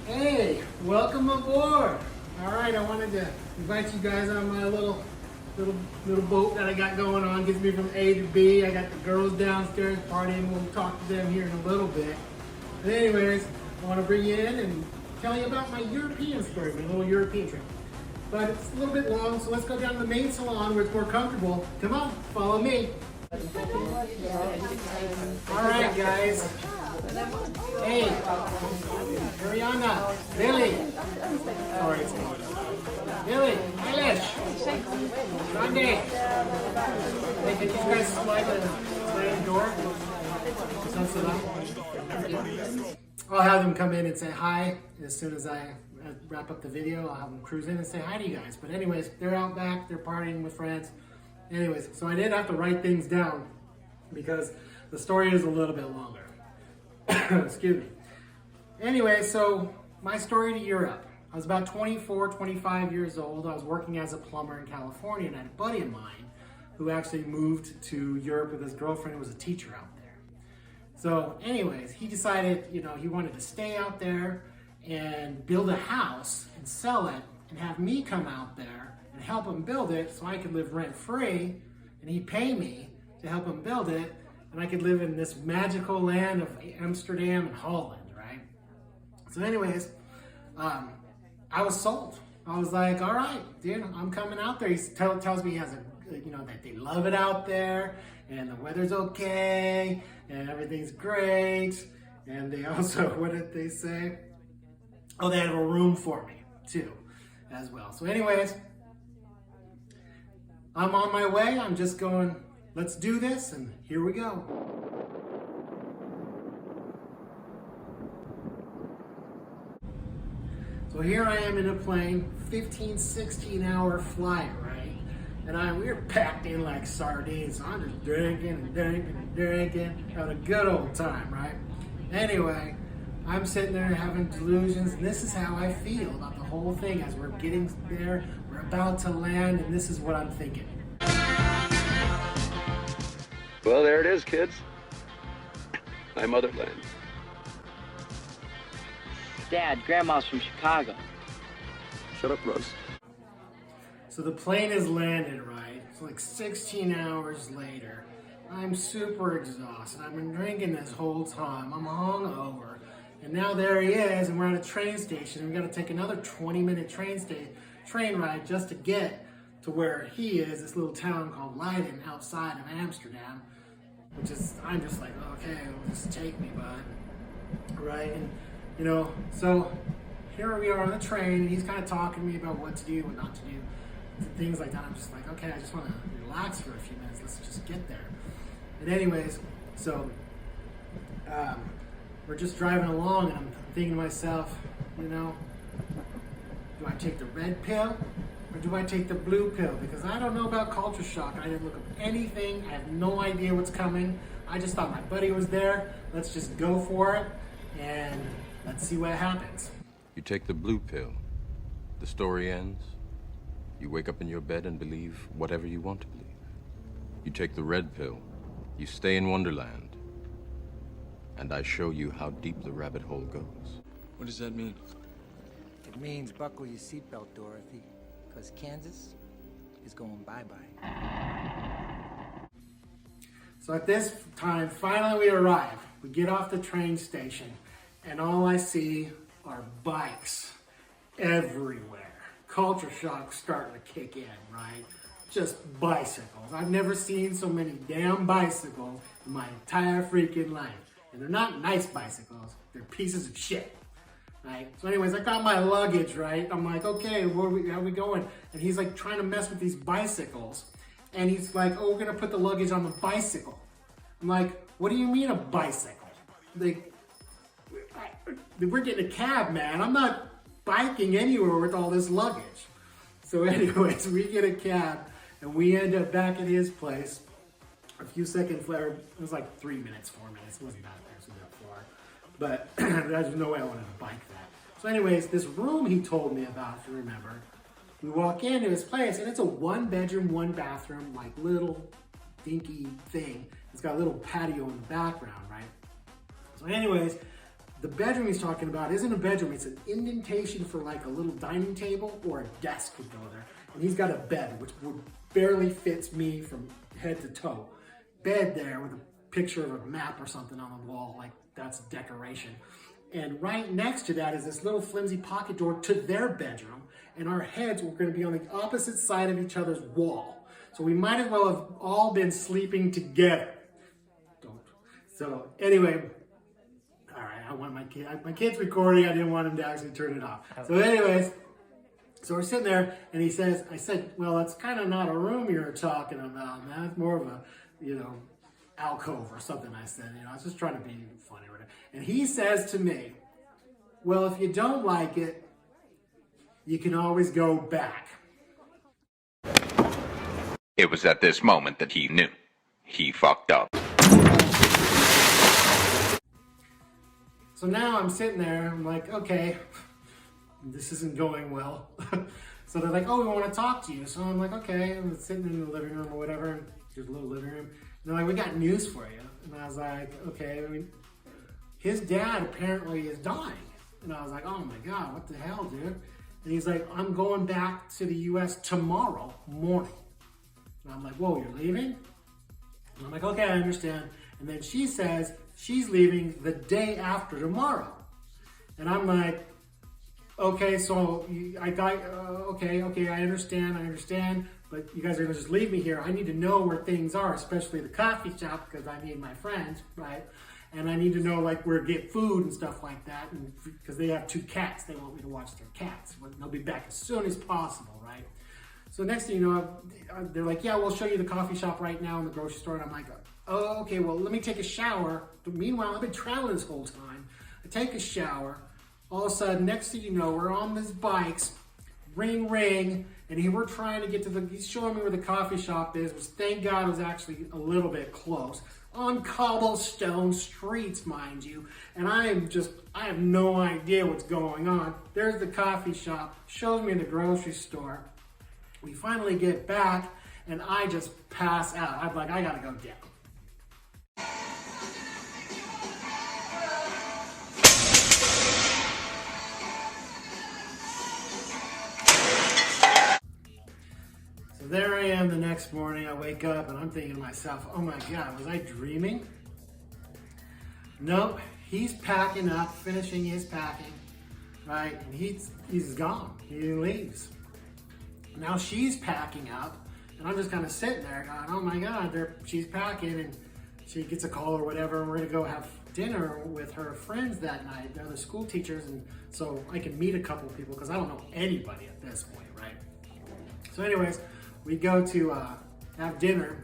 Hey, welcome aboard. All right, I wanted to invite you guys on my little boat that I got going on. Gets me from A to B. I got the girls downstairs partying. We'll talk to them here in a little bit. But anyways, I want to bring you in and tell you about my European story, my little European trip. But it's a little bit long, so let's go down to the main salon where it's more comfortable. Come on, follow me. All right, guys. Hey, Ariana, Billy. Sorry, it's me. Billy, Eilish, Grande. Hey, can you guys slide the door? I'll have them come in and say hi as soon as I wrap up the video. I'll have them cruise in and say hi to you guys. But anyways, they're out back, they're partying with friends. Anyways, so I did have to write things down because the story is a little bit longer. Excuse me. Anyway, so my story to Europe. I was about 24, 25 years old. I was working as a plumber in California, and I had a buddy of mine who actually moved to Europe with his girlfriend who was a teacher out there. So anyways, he decided, he wanted to stay out there and build a house and sell it and have me come out there and help him build it so I could live rent-free, and he'd pay me to help him build it, and I could live in this magical land of Amsterdam and Holland, right? So anyways, I was sold. I was like, all right, dude, I'm coming out there. He tells me he has that they love it out there, and the weather's okay, and everything's great, and they also, what did they say? Oh, they have a room for me, too, as well. So anyways, I'm on my way. I'm just going, let's do this, and here we go. So here I am in a plane, 15, 16-hour flight, right? And we were packed in like sardines, so I'm just drinking, having a good old time, right? Anyway, I'm sitting there having delusions, and this is how I feel about the whole thing as we're getting there, we're about to land, and this is what I'm thinking. Well, there it is, kids. My motherland. Dad, Grandma's from Chicago. Shut up, Russ. So the plane has landed, right? It's like 16 hours later. I'm super exhausted. I've been drinking this whole time. I'm hungover. And now there he is, and we're at a train station. We got to take another 20-minute train ride just to get to where he is, this little town called Leiden outside of Amsterdam, which is, I'm just like, okay, just take me, bud. Right? And, so here we are on the train, and he's kind of talking to me about what to do, what not to do, things like that. I'm just like, okay, I just want to relax for a few minutes. Let's just get there. And anyways, so we're just driving along, and I'm thinking to myself, do I take the red pill or do I take the blue pill? Because I don't know about culture shock. I didn't look up anything. I have no idea what's coming. I just thought my buddy was there. Let's just go for it, and let's see what happens. You take the blue pill. The story ends. You wake up in your bed and believe whatever you want to believe. You take the red pill. You stay in Wonderland. And I show you how deep the rabbit hole goes. What does that mean? It means buckle your seatbelt, Dorothy, because Kansas is going bye-bye. So at this time, finally we arrive. We get off the train station, and all I see are bikes everywhere. Culture shock starting to kick in, right? Just bicycles. I've never seen so many damn bicycles in my entire freaking life. And they're not nice bicycles. They're pieces of shit, right? So anyways, I got my luggage, right? I'm like, okay, how are we going? And he's like trying to mess with these bicycles. And he's like, oh, we're gonna put the luggage on the bicycle. I'm like, what do you mean a bicycle? Like, we're getting a cab, man. I'm not biking anywhere with all this luggage. So anyways, we get a cab and we end up back at his place. A few seconds later, it was like 3 minutes, 4 minutes. It wasn't that far. But there's no way I wanted to bike that. So anyways, this room he told me about, if you remember, we walk into his place and it's a 1-bedroom, 1-bathroom, like little dinky thing. It's got a little patio in the background, right? So anyways, The bedroom he's talking about isn't a bedroom, it's an indentation for like a little dining table or a desk would go there. And he's got a bed, which would barely fits me from head to toe. Bed there with a picture of a map or something on the wall, like that's decoration. And right next to that is this little flimsy pocket door to their bedroom. And our heads were gonna be on the opposite side of each other's wall. So we might as well have all been sleeping together. So anyway, all right, I want my kid's recording. I didn't want him to actually turn it off. So anyways, so we're sitting there and he says, I said, well, it's kind of not a room you're talking about, man. It's more of a, alcove or something. I said, I was just trying to be funny with it. And he says to me, well, if you don't like it, you can always go back. It was at this moment that he knew. He fucked up. So now I'm sitting there, I'm like, okay, this isn't going well. So they're like, oh, we want to talk to you. So I'm like, okay, I'm sitting in the living room or whatever, and there's a little living room. And they're like, we got news for you. And I was like, okay, his dad apparently is dying. And I was like, oh my God, what the hell, dude? And he's like, I'm going back to the US tomorrow morning. And I'm like, whoa, you're leaving? And I'm like, okay, I understand. And then she says she's leaving the day after tomorrow. And I'm like, okay, so okay, I understand, but you guys are gonna just leave me here. I need to know where things are, especially the coffee shop, because I need my friends, right? And I need to know like where to get food and stuff like that, and because they have 2 cats, they want me to watch their cats. They'll be back as soon as possible, right? So next thing you know, they're like, yeah, we'll show you the coffee shop right now in the grocery store. And I'm like, oh, okay, well, let me take a shower. But meanwhile, I've been traveling this whole time. I take a shower. All of a sudden, next thing you know, we're on these bikes, ring, ring, and we're trying to get to he's showing me where the coffee shop is, which thank God was actually a little bit close. On cobblestone streets, mind you. And I have no idea what's going on. There's the coffee shop, shows me the grocery store. We finally get back, and I just pass out. I'm like, I gotta go down. So there I am the next morning. I wake up, and I'm thinking to myself, oh my God, was I dreaming? Nope, he's packing up, finishing his packing, right? And he's gone, he leaves. Now she's packing up, and I'm just kind of sitting there going, oh my God, she's packing, and she gets a call or whatever, and we're gonna go have dinner with her friends that night. They're the school teachers, and so I can meet a couple of people because I don't know anybody at this point, right? So anyways, we go to have dinner,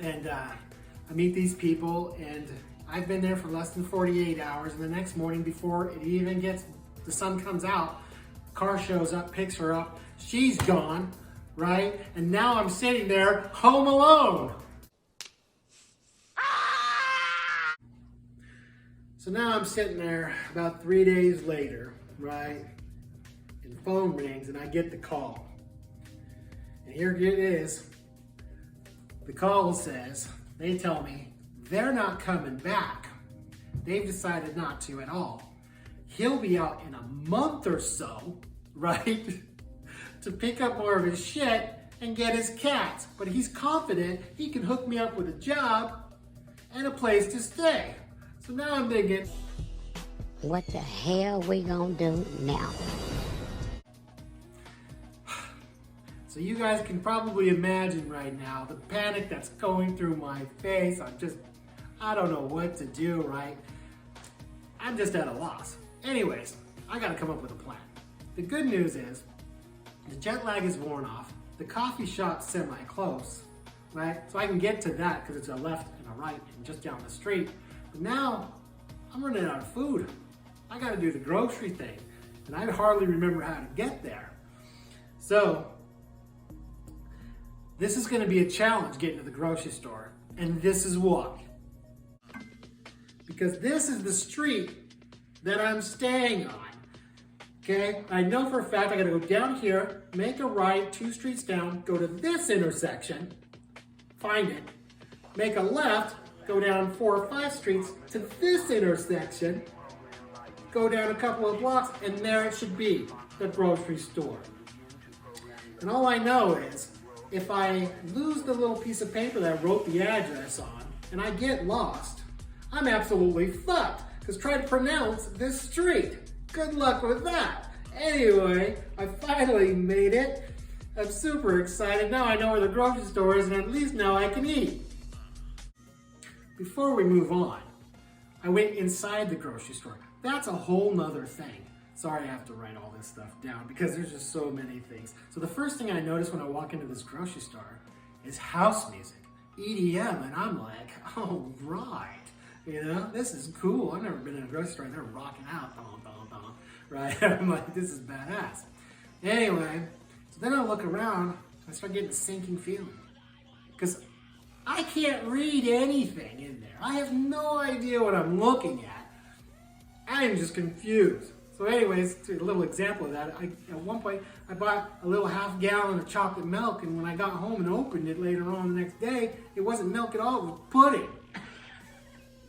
and I meet these people, and I've been there for less than 48 hours, and the next morning before it even the sun comes out, car shows up, picks her up, she's gone, right? And now I'm sitting there home alone. So now I'm sitting there about 3 days later, right? And the phone rings and I get the call. And here it is. The call says, they tell me they're not coming back. They've decided not to at all. He'll be out in a month or so, right? To pick up more of his shit and get his cats. But he's confident he can hook me up with a job and a place to stay. So now I'm thinking, what the hell we gonna do now? So you guys can probably imagine right now the panic that's going through my face. I don't know what to do, right? I'm just at a loss. Anyways, I gotta come up with a plan. The good news is, the jet lag is worn off, the coffee shop's semi-close, right? So I can get to that because it's a left and a right and just down the street. But now, I'm running out of food. I gotta do the grocery thing, and I hardly remember how to get there. So, this is gonna be a challenge getting to the grocery store, and this is why. Because this is the street that I'm staying on, okay? I know for a fact I gotta go down here, make a right 2 streets down, go to this intersection, find it, make a left, go down 4 or 5 streets to this intersection, go down a couple of blocks, and there it should be, the grocery store. And all I know is, if I lose the little piece of paper that I wrote the address on, and I get lost, I'm absolutely fucked, because try to pronounce this street. Good luck with that. Anyway, I finally made it. I'm super excited. Now I know where the grocery store is, and at least now I can eat. Before we move on, I went inside the grocery store. That's a whole nother thing. Sorry I have to write all this stuff down because there's just so many things. So the first thing I noticed when I walk into this grocery store is house music, EDM, and I'm like, oh, right. You know, this is cool. I've never been in a grocery store and they're rocking out, right? I'm like, this is badass. Anyway, so then I look around, I start getting a sinking feeling. Because I can't read anything in there. I have no idea what I'm looking at. I am just confused. So anyways, a little example of that, at one point, I bought a little half gallon of chocolate milk, and when I got home and opened it later on the next day, it wasn't milk at all, it was pudding.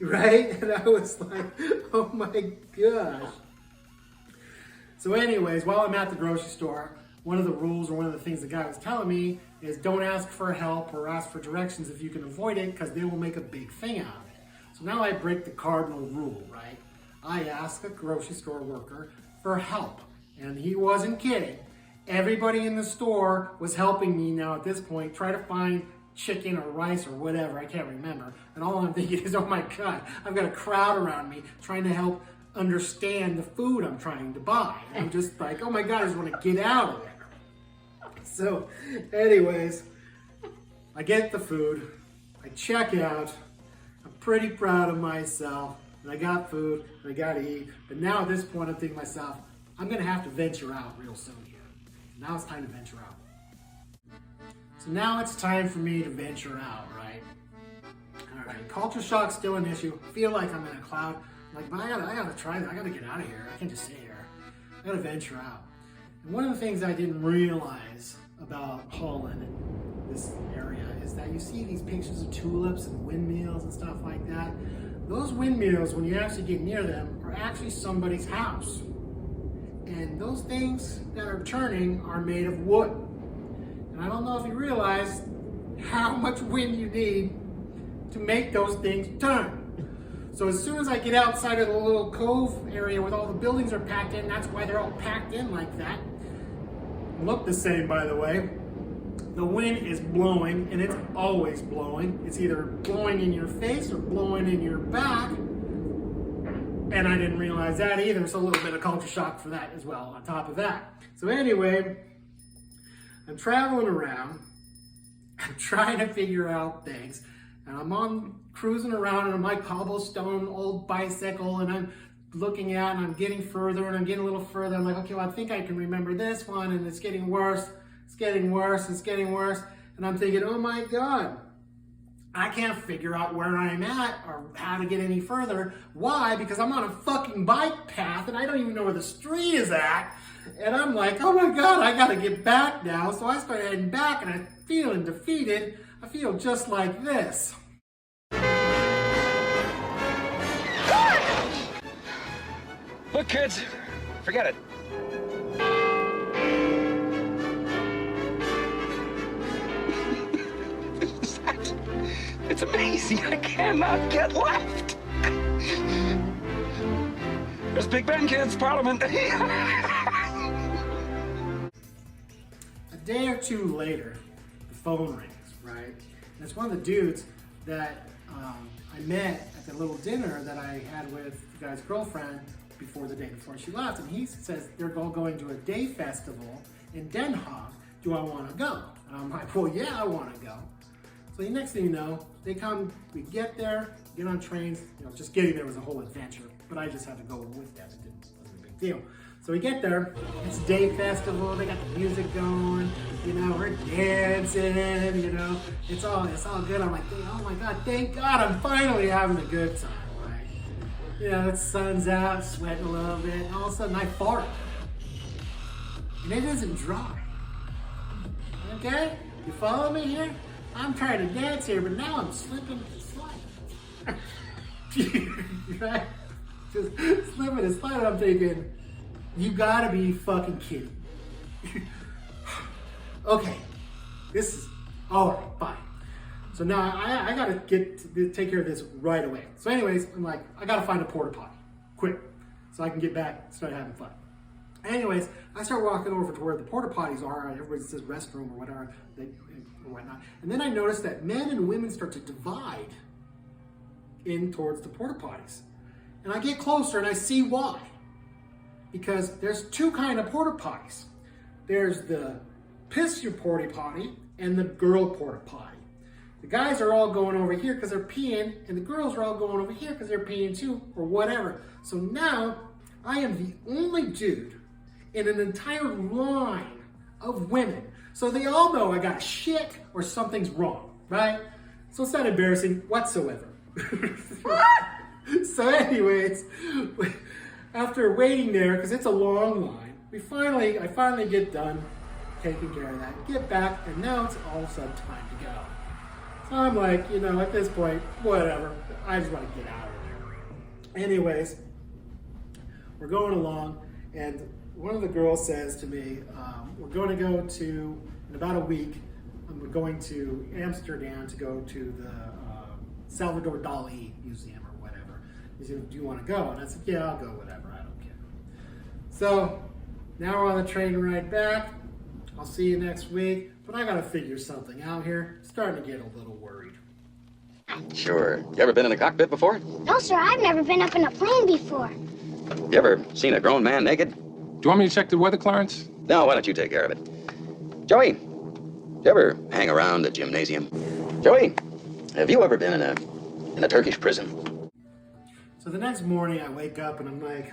Right? And I was like, oh my gosh. So anyways, while I'm at the grocery store, one of the rules or one of the things the guy was telling me is don't ask for help or ask for directions if you can avoid it, because they will make a big thing out of it. So now I break the cardinal rule, right? I asked a grocery store worker for help, and he wasn't kidding. Everybody in the store was helping me now at this point try to find chicken or rice or whatever, I can't remember. And all I'm thinking is, oh my God, I've got a crowd around me trying to help understand the food I'm trying to buy. And I'm just like, oh my God, I just want to get out of there. So anyways, I get the food, I check out, I'm pretty proud of myself, and I got food, and I got to eat. But now at this point, I'm thinking to myself, I'm going to have to venture out real soon here. Now it's time to venture out. So now it's time for me to venture out, right? All right, culture shock's still an issue. I feel like I'm in a cloud. I'm like, but I gotta try that. I gotta get out of here. I can't just sit here. I gotta venture out. And one of the things I didn't realize about Holland and this area is that you see these pictures of tulips and windmills and stuff like that. Those windmills, when you actually get near them, are actually somebody's house. And those things that are turning are made of wood. And I don't know if you realize how much wind you need to make those things turn. So as soon as I get outside of the little cove area where all the buildings are packed in, that's why they're all packed in like that. Look the same, by the way. The wind is blowing, and it's always blowing. It's either blowing in your face or blowing in your back. And I didn't realize that either, so a little bit of culture shock for that as well on top of that. So anyway, I'm traveling around. I'm trying to figure out things. And I'm cruising around on my cobblestone old bicycle, and I'm looking at, and I'm getting further, and I'm getting a little further. I'm like, okay, well, I think I can remember this one, and it's getting worse. It's getting worse, it's getting worse. And I'm thinking, oh my God, I can't figure out where I'm at or how to get any further. Why? Because I'm on a fucking bike path and I don't even know where the street is at. And I'm like, oh my God, I gotta get back now. So I start heading back and I'm feeling defeated. I feel just like this. Look, kids, forget it. It's amazing. I cannot get left. There's Big Ben, kids, Parliament. A day or two later, the phone rings, right? And it's one of the dudes that I met at the little dinner that I had with the guy's girlfriend before the day before she left. And he says they're all going to a day festival in Den Haag. Do I want to go? And I'm like, well, yeah, I want to go. So the next thing you know, they come, we get there, get on trains. You know, just getting there was a whole adventure, but I just had to go with them. It wasn't a big deal. So we get there, it's a day festival, they got the music going, you know, we're dancing, you know, it's all good. I'm like, oh my God, thank God I'm finally having a good time, right? You know, the sun's out, sweating a little bit, and all of a sudden I fart. And it isn't dry. Okay? You follow me here? I'm trying to dance here, but now I'm slipping and sliding. Right? Just slipping and sliding. I'm thinking, you gotta be fucking kidding. Okay, this is all right, fine. So now I gotta take care of this right away. So anyways, I'm like, I gotta find a porta potty, quick, so I can get back and start having fun. Anyways, I start walking over to where the porta potties are. Everybody says restroom or whatever, or whatnot. And then I notice that men and women start to divide in towards the porta potties. And I get closer and I see why. Because there's two kind of porta potties. There's the piss your porta potty and the girl porta potty. The guys are all going over here because they're peeing, and the girls are all going over here because they're peeing too, or whatever. So now I am the only dude in an entire line of women. So they all know I got shit or something's wrong, right? So it's not embarrassing whatsoever. So anyways, after waiting there, because it's a long line, I finally get done taking care of that, get back, and now it's all of a sudden time to go. So I'm like, at this point, whatever, I just want to get out of there. Anyways, we're going along, and one of the girls says to me, we're going to go to, in about a week, we're going to Amsterdam to go to the Salvador Dali Museum or whatever. He said, do you want to go? And I said, yeah, I'll go, whatever, I don't care. So now we're on the train ride back. I'll see you next week, but I gotta figure something out here. Starting to get a little worried. Sure. You ever been in a cockpit before? No, sir, I've never been up in a plane before. You ever seen a grown man naked? Do you want me to check the weather, Clarence? No, why don't you take care of it? Joey, you ever hang around a gymnasium? Joey, have you ever been in a Turkish prison? So the next morning I wake up and I'm like,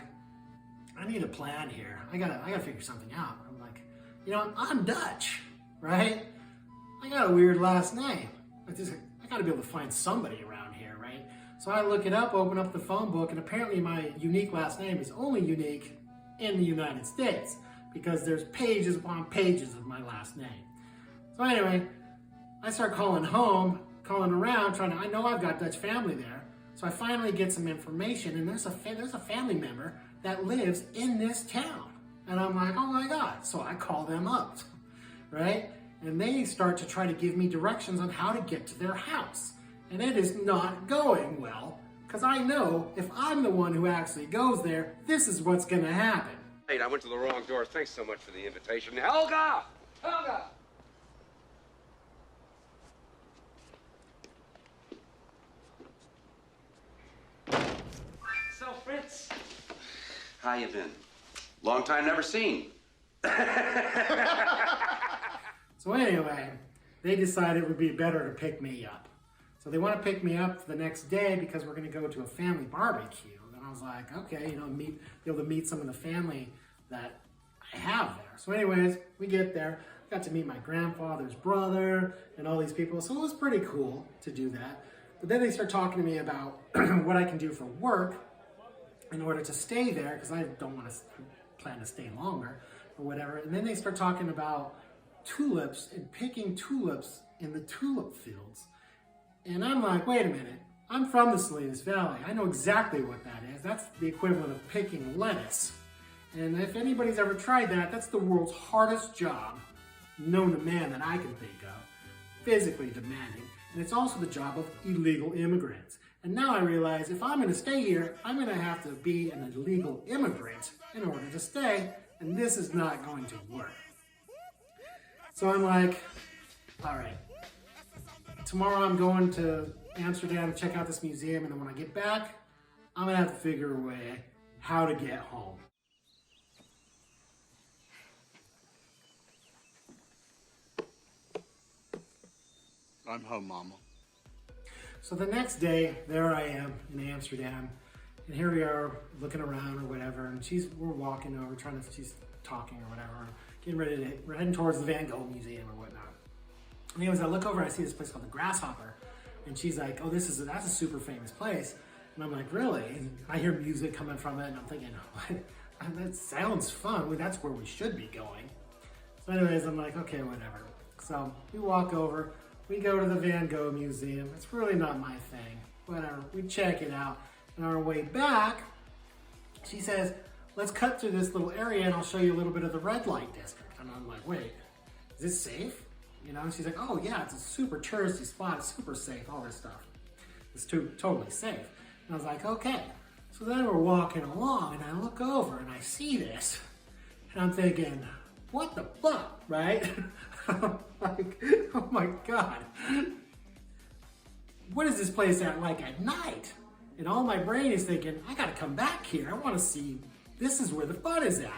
I need a plan here. I gotta figure something out. I'm like, I'm Dutch, right? I got a weird last name. I gotta be able to find somebody around here, right? So I look it up, open up the phone book, and apparently my unique last name is only unique in the United States because there's pages upon pages of my last name. So anyway, I start calling home, calling around, I know I've got Dutch family there. So I finally get some information, and there's a family member that lives in this town. And I'm like, oh my God. So I call them up, right? And they start to try to give me directions on how to get to their house. And it is not going well, because I know if I'm the one who actually goes there, this is what's gonna happen. Hey, I went to the wrong door. Thanks so much for the invitation. Helga! Helga! So, Fritz, how you been? Long time never seen. So anyway, they decided it would be better to pick me up. So they want to pick me up the next day because we're going to go to a family barbecue. And I was like, okay, be able to meet some of the family that I have there. So anyways, we get there. I got to meet my grandfather's brother and all these people. So it was pretty cool to do that. But then they start talking to me about what I can do for work in order to stay there, because I don't want to plan to stay longer or whatever. And then they start talking about tulips and picking tulips in the tulip fields. And I'm like, wait a minute, I'm from the Salinas Valley. I know exactly what that is. That's the equivalent of picking lettuce. And if anybody's ever tried that, that's the world's hardest job known to man that I can think of. Physically demanding. And it's also the job of illegal immigrants. And now I realize if I'm going to stay here, I'm going to have to be an illegal immigrant in order to stay. And this is not going to work. So I'm like, all right. Tomorrow I'm going to Amsterdam to check out this museum. And then when I get back, I'm going to have to figure a way how to get home. I'm home, Mama. So the next day, there I am in Amsterdam, and here we are looking around or whatever, and we're walking over, she's talking or whatever, getting ready we're heading towards the Van Gogh Museum or whatnot. Anyways, I look over, I see this place called the Grasshopper, and she's like, oh, that's a super famous place. And I'm like, really? And I hear music coming from it, and I'm thinking, what? That sounds fun. Well, that's where we should be going. So anyways, I'm like, okay, whatever. So we walk over. We go to the Van Gogh Museum. It's really not my thing. whatever. We check it out. On our way back, she says, let's cut through this little area and I'll show you a little bit of the red light district. And I'm like, wait, is it safe? You know, and she's like, oh yeah, it's a super touristy spot. It's super safe, all this stuff. It's totally safe. And I was like, okay. So then we're walking along and I look over and I see this. And I'm thinking, what the fuck, right? I'm like, oh my God. What is this place like at night? And all my brain is thinking, I gotta come back here. I wanna see, this is where the fun is at.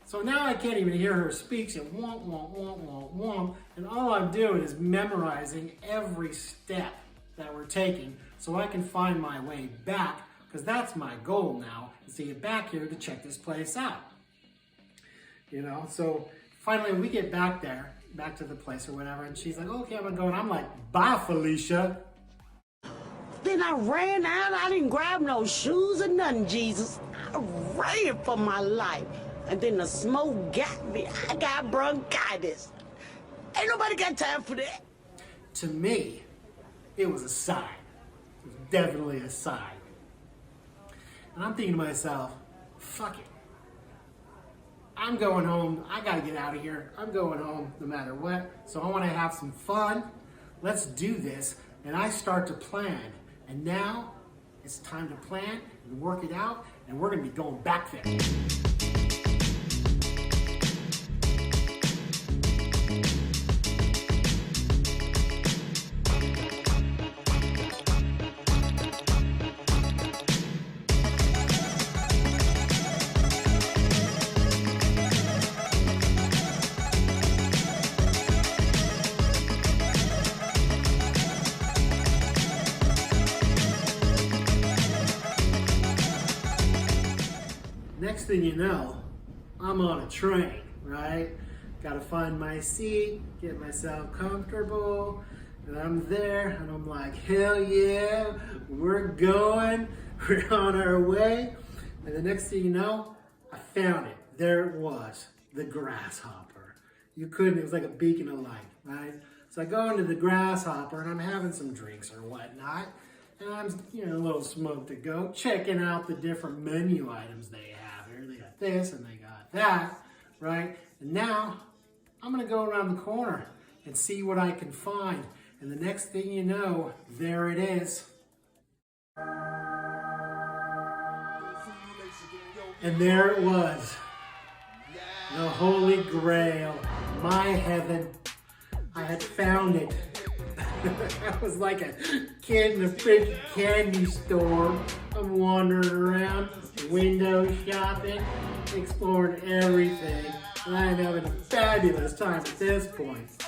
So now I can't even hear her speak. She's womp, womp, womp, womp, womp. And all I'm doing is memorizing every step that we're taking so I can find my way back, because that's my goal now, is to get back here to check this place out. You know, so finally we get back there, back to the place or whatever, and she's like, okay, I'm gonna go. And I'm like, bye, Felicia. Then I ran out. I didn't grab no shoes or nothing, Jesus. I ran for my life. And then the smoke got me. I got bronchitis. Ain't nobody got time for that. To me, it was a sign. It was definitely a sign. And I'm thinking to myself, fuck it. I'm going home. I gotta get out of here. I'm going home no matter what. So I wanna have some fun. Let's do this. And I start to plan. And now it's time to plan and work it out. And we're gonna be going back there. Next thing you know, I'm on a train, right? Gotta find my seat, get myself comfortable, and I'm there, and I'm like, hell yeah, we're going, we're on our way. And the next thing you know, I found it. There it was, the grasshopper. You couldn't, it was like a beacon of light, right? So I go into the grasshopper, and I'm having some drinks or whatnot, and I'm, a little smoke to go, checking out the different menu items they have here. They got this and they got that, right? And now I'm gonna go around the corner and see what I can find. And the next thing you know, there it is. And there it was. The Holy Grail, my heaven. I had found it. I was like a kid in a freaking candy store. I'm wandering around, window shopping, exploring everything. And I'm having a fabulous time at this point.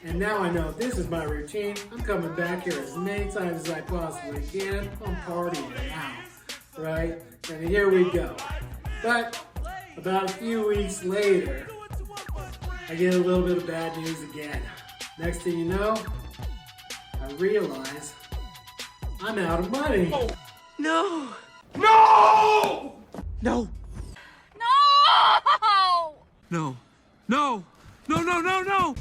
And now I know this is my routine. I'm coming back here as many times as I possibly can. I'm partying now, right? And here we go. But about a few weeks later, I get a little bit of bad news again. Next thing you know, I realize I'm out of money. Oh, no! No! No! No! No! No, no, no, no!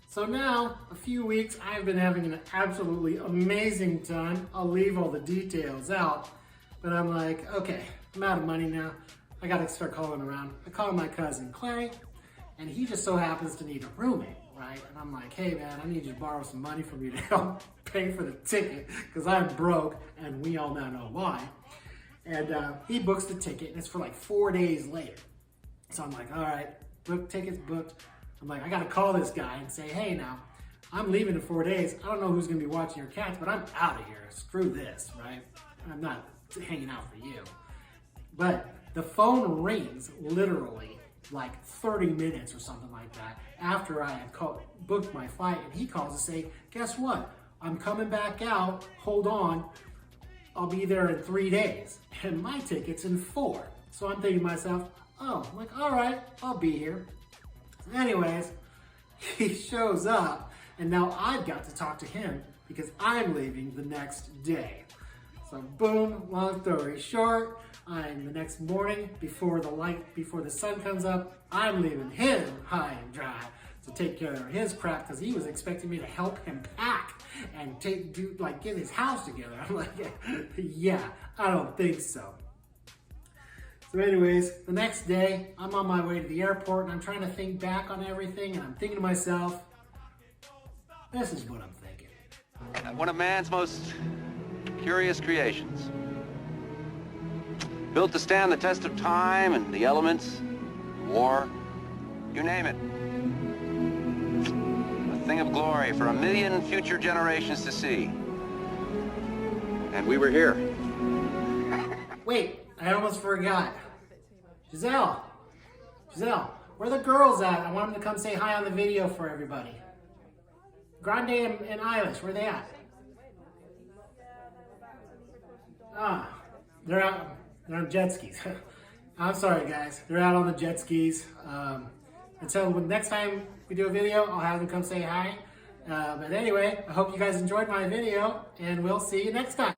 So now, a few weeks, I've been having an absolutely amazing time. I'll leave all the details out, but I'm like, okay, I'm out of money now. I gotta start calling around. I call my cousin Clay, and he just so happens to need a roommate, right? And I'm like, hey man, I need you to borrow some money from you to help pay for the ticket, because I'm broke, and we all now know why. And he books the ticket, and it's for like 4 days later. So I'm like, all right, ticket's booked. I'm like, I gotta call this guy and say, hey now, I'm leaving in 4 days. I don't know who's gonna be watching your cats, but I'm out of here. Screw this, right? I'm not hanging out for you. But the phone rings literally like 30 minutes or something like that after I had booked my flight, and he calls to say, guess what? I'm coming back out, hold on. I'll be there in 3 days, and my ticket's in 4. So I'm thinking to myself, oh, I'm like, all right, I'll be here. Anyways, he shows up, and now I've got to talk to him because I'm leaving the next day. So boom, long story short, I'm the next morning before the sun comes up, I'm leaving him high and dry to take care of his crap because he was expecting me to help him pack and get his house together. I'm like, yeah, I don't think so. So anyways, the next day, I'm on my way to the airport and I'm trying to think back on everything and I'm thinking to myself, this is what I'm thinking. One of man's most curious creations. Built to stand the test of time and the elements, war, you name it. A thing of glory for 1 million future generations to see. And we were here. Wait, I almost forgot. Giselle, where are the girls at? I want them to come say hi on the video for everybody. Grande and Eilish, where are they at? Ah, they're out. They're on jet skis. I'm sorry, guys. They're out on the jet skis. Until next time we do a video, I'll have them come say hi. But anyway, I hope you guys enjoyed my video, and we'll see you next time.